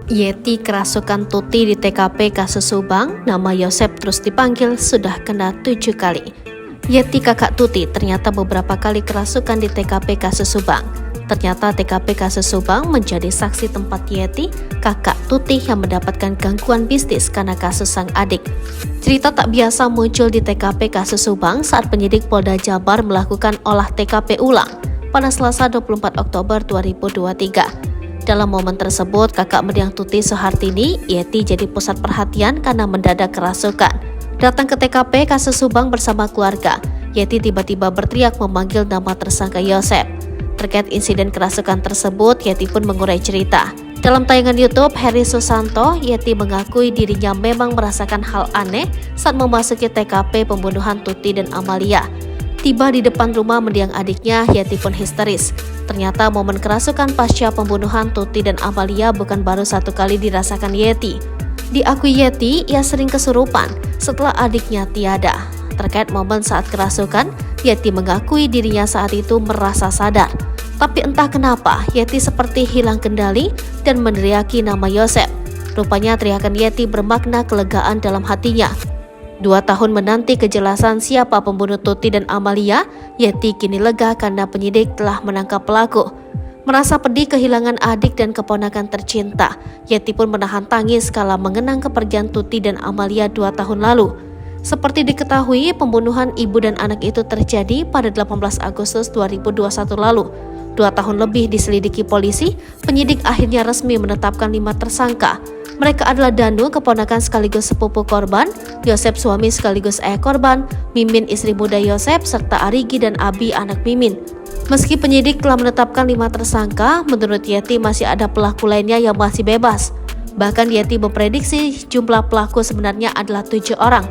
Yeti kerasukan Tuti di TKP kasus Subang, nama Yosep terus dipanggil sudah kena 7 kali. Yeti kakak Tuti ternyata beberapa kali kerasukan di TKP kasus Subang. Ternyata TKP kasus Subang menjadi saksi tempat Yeti, kakak Tuti yang mendapatkan gangguan bisnis karena kasus sang adik. Cerita tak biasa muncul di TKP kasus Subang saat penyidik Polda Jabar melakukan olah TKP ulang pada Selasa 24 Oktober 2023. Dalam momen tersebut, kakak mendiang Tuti Soehartini, Yeti jadi pusat perhatian karena mendadak kerasukan. Datang ke TKP kasus Subang bersama keluarga, Yeti tiba-tiba berteriak memanggil nama tersangka Yosep. Terkait insiden kerasukan tersebut, Yeti pun mengurai cerita. Dalam tayangan YouTube Heri Susanto, Yeti mengakui dirinya memang merasakan hal aneh saat memasuki TKP pembunuhan Tuti dan Amalia. Tiba di depan rumah mendiang adiknya, Yeti pun histeris. Ternyata momen kerasukan pasca pembunuhan Tuti dan Amalia bukan baru satu kali dirasakan Yeti. Diakui Yeti, ia sering kesurupan setelah adiknya tiada. Terkait momen saat kerasukan, Yeti mengakui dirinya saat itu merasa sadar. Tapi entah kenapa, Yeti seperti hilang kendali dan meneriaki nama Yosep. Rupanya teriakan Yeti bermakna kelegaan dalam hatinya. 2 tahun menanti kejelasan siapa pembunuh Tuti dan Amalia, Yeti kini lega karena penyidik telah menangkap pelaku. Merasa pedih kehilangan adik dan keponakan tercinta, Yeti pun menahan tangis kala mengenang kepergian Tuti dan Amalia 2 tahun lalu. Seperti diketahui, pembunuhan ibu dan anak itu terjadi pada 18 Agustus 2021 lalu. 2 tahun lebih diselidiki polisi, penyidik akhirnya resmi menetapkan 5 tersangka. Mereka adalah Danu, keponakan sekaligus sepupu korban, Yosep suami sekaligus ayah korban, Mimin istri muda Yosep, serta Arigi dan Abi anak Mimin. Meski penyidik telah menetapkan 5 tersangka, menurut Yeti masih ada pelaku lainnya yang masih bebas. Bahkan Yeti memprediksi jumlah pelaku sebenarnya adalah 7 orang.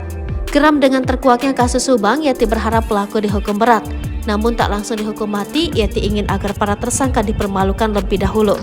Geram dengan terkuaknya kasus Subang, Yeti berharap pelaku dihukum berat. Namun tak langsung dihukum mati, Yeti ingin agar para tersangka dipermalukan lebih dahulu.